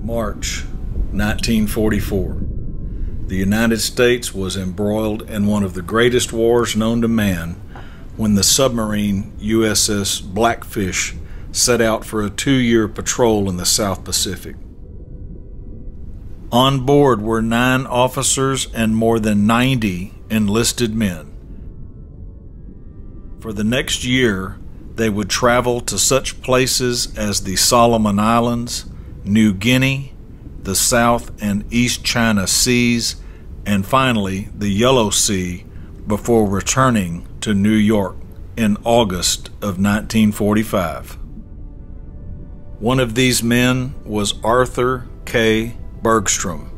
March 1944. The United States was embroiled in one of the greatest wars known to man when the submarine U.S.S. Blackfish set out for a 2-year patrol in the South Pacific. On board were 9 officers and more than 90 enlisted men. For the next year, they would travel to such places as the Solomon Islands, New Guinea, the South and East China Seas, and finally the Yellow Sea before returning to New York in August of 1945. One of these men was Arthur K. Bergstrom,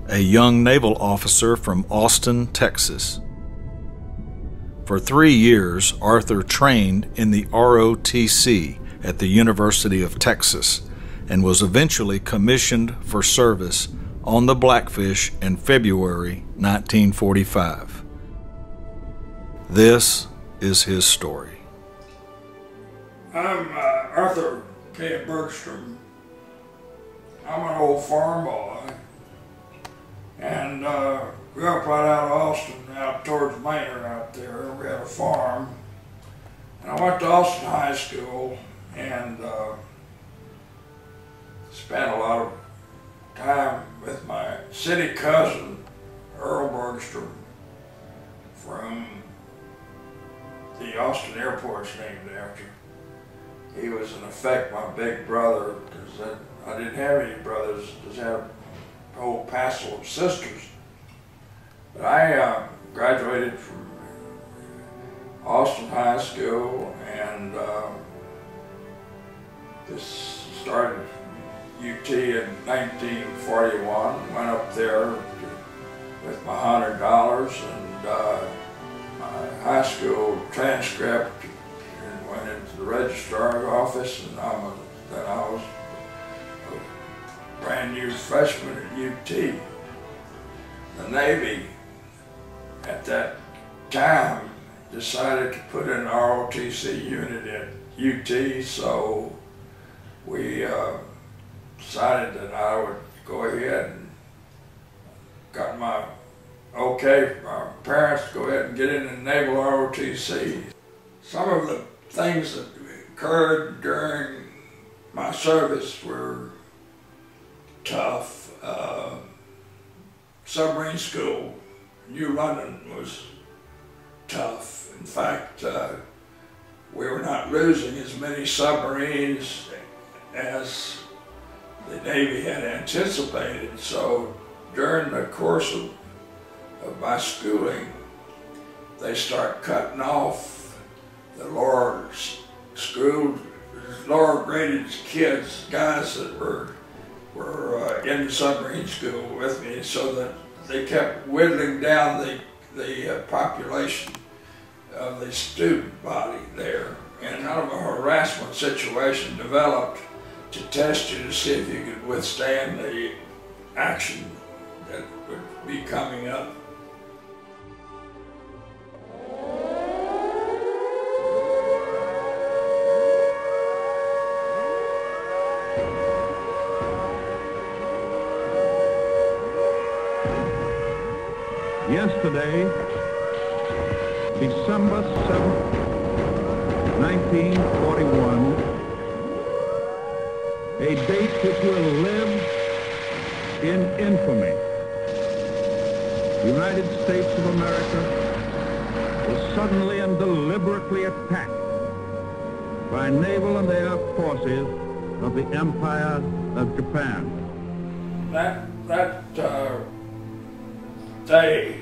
a young naval officer from Austin, Texas. For 3 years, Arthur trained in the ROTC at the University of Texas and was eventually commissioned for service on the Blackfish in February 1945. This is his story. I'm Arthur K. Bergstrom. I'm an old farm boy, and grew up right out of Austin, out towards Manor out there. We had a farm, and I went to Austin High School and spent a lot of time with my city cousin, Earl Bergstrom, from the Austin airport's named after. He was in effect my big brother, because I didn't have any brothers, just had a whole passel of sisters. But I graduated from Austin High School and just started UT in 1941, went up there with my $100 and my high school transcript and went into the registrar's office, and then I was a brand new freshman at UT. The Navy at that time decided to put an ROTC unit at UT, so we decided that I would go ahead and got my okay from my parents to go ahead and get in the naval ROTC. Some of the things that occurred during my service were tough. Submarine school, New London, was tough. In fact, we were not losing as many submarines as the Navy had anticipated, so during the course of my schooling, they start cutting off the lower graded kids, guys that were in submarine school with me, so that they kept whittling down the population of the student body there. And out of a harassment situation developed to test you to see if you could withstand the action that would be coming up. Yesterday, December 7th, 1941, a date which will live in infamy. The United States of America was suddenly and deliberately attacked by naval and air forces of the Empire of Japan. That day,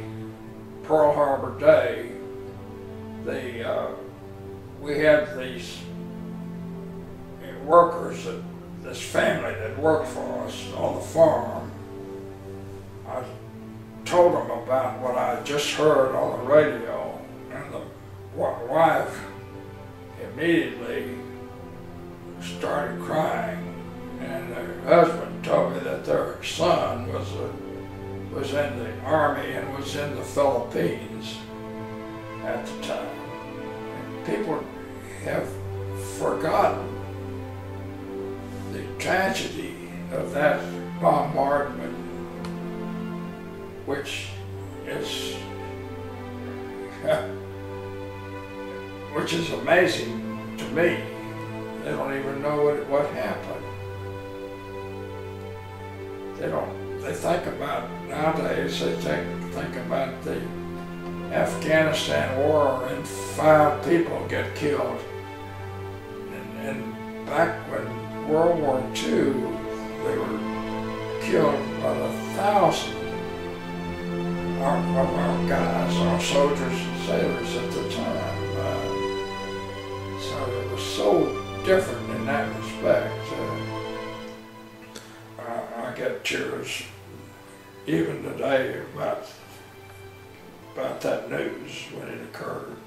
Pearl Harbor Day, we had these workers, this family that worked for us on the farm. I told them about what I just heard on the radio, and the wife immediately started crying, and her husband told me that their son was in the Army and was in the Philippines at the time. And people have forgotten the tragedy of that bombardment, which is amazing to me. They don't even know what happened. They think about, nowadays, they think about the Afghanistan war and 5 people get killed. And back when World War II, they were killed by the 1,000 of our guys, our soldiers and sailors at the time. So it was so different in that respect. I get tears even today about that news when it occurred.